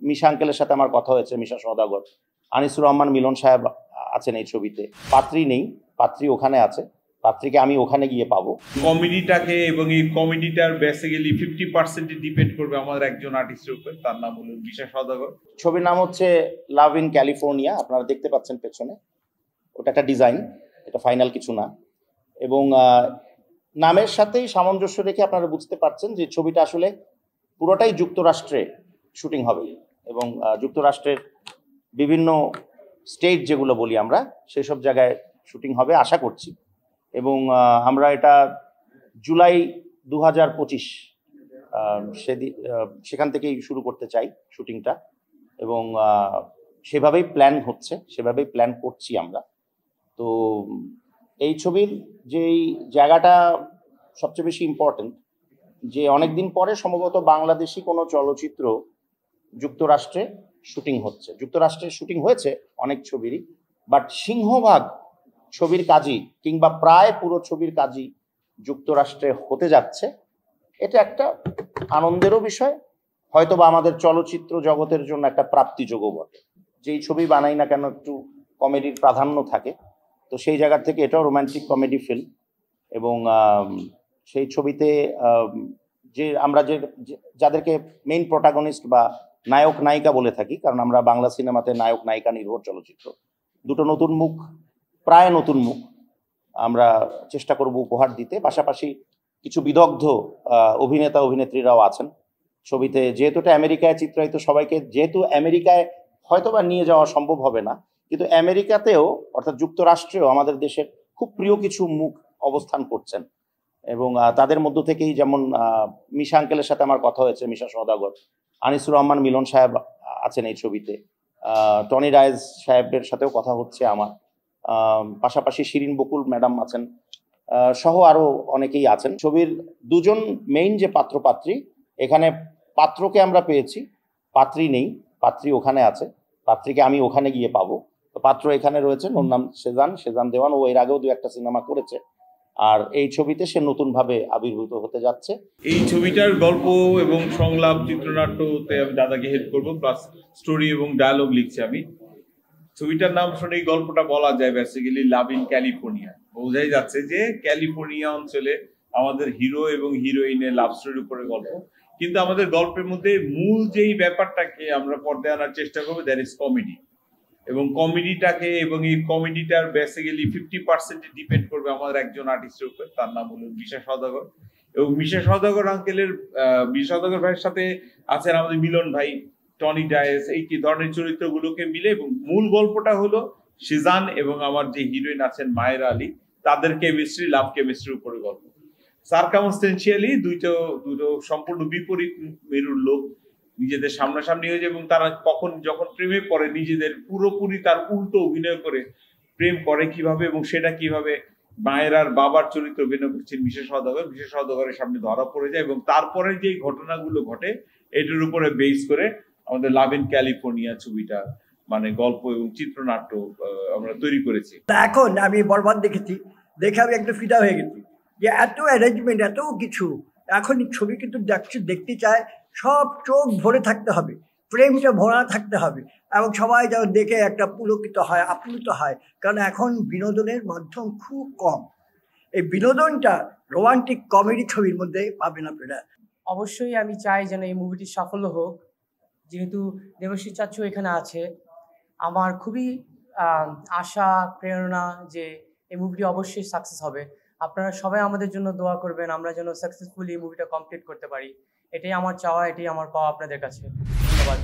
মিশা আঙ্কেলের সাথে আমার কথা হয়েছে, মিশা সওদাগর, আনিসুর রহমান মিলন সাহেব আছেন এই ছবিতে। পাত্রী নেই, পাত্রী ওখানে আছে, পাত্রীকে আমি ওখানে গিয়ে পাবো। কমেডিটাকে এবং এই কমেডিটার বেসিক্যালি 50% ডিপেন্ড করবে আমাদের একজন আর্টিস্টের উপর, তার নাম হলো মিশা সওদাগর। ছবির নাম হচ্ছে লাভ ইন ক্যালিফোর্নিয়া, আপনারা দেখতে পাচ্ছেন পেছনে, ওটা একটা ডিজাইন, এটা ফাইনাল কিছু না। এবং নামের সাথেই সামঞ্জস্য রেখে আপনারা বুঝতে পারছেন যে ছবিটা আসলে পুরোটাই যুক্তরাষ্ট্রে শুটিং হবে এবং যুক্তরাষ্ট্রের বিভিন্ন স্টেট যেগুলো বলি আমরা সেসব জায়গায় শুটিং হবে আশা করছি। এবং আমরা এটা জুলাই 2025 সেখান থেকেই শুরু করতে চাই শুটিংটা এবং সেভাবেই প্ল্যান হচ্ছে, সেভাবেই প্ল্যান করছি আমরা। তো এই ছবির যেই জায়গাটা সবচেয়ে বেশি ইম্পর্টেন্ট, যে অনেকদিন পরে সম্ভবত বাংলাদেশি কোনো চলচ্চিত্র যুক্তরাষ্ট্রে শুটিং হচ্ছে। যুক্তরাষ্ট্রে শুটিং হয়েছে অনেক ছবিরই, বাট সিংহভাগ ছবির কাজই কিংবা প্রায় পুরো ছবির কাজই যুক্তরাষ্ট্রে হতে যাচ্ছে। এটা একটা আনন্দেরও বিষয়, হয়তো বা আমাদের চলচ্চিত্র জগতের জন্য একটা প্রাপ্তিযোগ্য বটে। যেই ছবি বানাই না কেন একটু কমেডির প্রাধান্য থাকে, তো সেই জায়গা থেকে এটাও রোমান্টিক কমেডি ফিল্ম। এবং সেই ছবিতে যে আমরা যাদেরকে মেইন প্রোটাগনিস্ট বা নায়ক নায়িকা বলে থাকি, কারণ আমরা বাংলা সিনেমাতে নায়ক নায়িকা নির্ভর চলচ্চিত্র, দুটো নতুন মুখ, প্রায় নতুন মুখ আমরা চেষ্টা করব উপহার দিতে। পাশাপাশি কিছু বিদগ্ধ অভিনেতা অভিনেত্রীরাও আছেন ছবিতে। যেহেতু এটা আমেরিকায় চিত্রায়িত, সবাইকে যেহেতু আমেরিকায় হয়তো বা নিয়ে যাওয়া সম্ভব হবে না, কিন্তু আমেরিকাতেও অর্থাৎ যুক্তরাষ্ট্রেও আমাদের দেশের খুব প্রিয় কিছু মুখ অবস্থান করছেন। এবং তাদের মধ্য থেকেই যেমন মিশা আঙ্কেলের সাথে আমার কথা হয়েছে, মিশা সওদাগর, আনিসুর রহমান মিলন সাহেব আছেন এই ছবিতে, টনি রায়েজ সাহেবের সাথেও কথা হচ্ছে আমার, পাশাপাশি শিরিন বকুল ম্যাডাম আছেন, সহ আরো অনেকেই আছেন। ছবির দুজন মেইন যে পাত্র পাত্রী, এখানে পাত্রকে আমরা পেয়েছি, পাত্রী নেই, পাত্রী ওখানে আছে, পাত্রীকে আমি ওখানে গিয়ে পাবো। তো পাত্র এখানে রয়েছেন, ওর নাম সেজান দেওয়ান, ও এর আগেও 2-1টা সিনেমা করেছে, আর এই ছবিতে সে নতুন ভাবে আবির্ভূত হতে যাচ্ছে। এই ছবিটার গল্প এবং সংলাপ চিত্রনাট্যতে আমি দাদাকে হেল্প করবো, প্লাস স্টোরি এবং ডায়ালগ লিখছি আমি। ছবিটার নাম শুনে এই গল্পটা বলা যায় বেসিক্যালি লাভ ইন ক্যালিফোর্নিয়া। বোঝাই যাচ্ছে যে ক্যালিফোর্নিয়া অঞ্চলে আমাদের হিরো এবং হিরোইনের লাভ স্টোরির উপরে গল্প, কিন্তু আমাদের গল্পের মধ্যে মূল যেই ব্যাপারটাকে আমরা পর্দায় আনার চেষ্টা করবো, দ্যাট ইজ কমেডি। এবং কমেডিটাকে এবং এই কমেডিটার বেসিক্যালি 50% ডিপেন্ড করবে আমাদের একজন আর্টিস্টের উপর, তার নাম হলো মিশা সওদাগর। এবং মিশা সওদাগর মিশা সওদাগর ভাইয়ের সাথে আছেন আমাদের মিলন ভাই, টনি ডায়েস, এই কি ধরনের চরিত্রগুলোকে মিলে। এবং মূল গল্পটা হলো সিজান এবং আমার যে হিরোইন আছেন মায়েরা আলী, তাদের কেমিস্ট্রি, লাভ কেমিস্ট্রির উপরে গল্প। সার্কামস্টেন্সিয়ালি দুটো সম্পূর্ণ বিপরীত মেরুর লোক নিজেদের সামনাসামনি হয়ে যায় এবং তারা যখন প্রেমে পড়ে নিজেদের পুরোপুরি তার উল্টো অভিনয় করে প্রেম করে কিভাবে, এবং সেটা কিভাবে মায়ের আর বাবার চরিত্র অভিনয় করছেন মিশা সওদাগরের সামনে ধরা পড়ে যায়। এবং তারপরে যে ঘটনাগুলো ঘটে এটার উপরে বেস করে আমাদের লাভ ইন ক্যালিফোর্নিয়া ছবিটা মানে গল্প এবং চিত্রনাট্য আমরা তৈরি করেছি। এখন আমি বরবাদ দেখেছি, দেখে আমি একটু ফিদা হয়ে গেছি যে এত অ্যারেঞ্জমেন্ট, এত কিছু। এখন ছবি কিন্তু দেখতে চায়, সব চোখ ভরে থাকতে হবে, ফ্রেমটা ভরা থাকতে হবে, এবং সবাই যেন দেখে একটা পুলকিত হয়, আপ্লুত হয়। কারণ এখন বিনোদনের মাধ্যম খুব কম, এই বিনোদনটা রোমান্টিক কমেডি ছবির মধ্যে পাবেন আপনারা। অবশ্যই আমি চাই যেন এই মুভিটি সাফল্য হোক। যেহেতু দেবশ্রী চাচু এখানে আছে, আমার খুবই আশা প্রেরণা যে এই মুভিটি অবশ্যই সাকসেস হবে। আপনারা সবাই আমাদের জন্য দোয়া করবেন, আমরা যেন সাকসেসফুলি এই মুভিটা কমপ্লিট করতে পারি। এটাই আমার চাওয়া, এটাই আমার পাওয়া আপনাদের কাছে। ধন্যবাদ।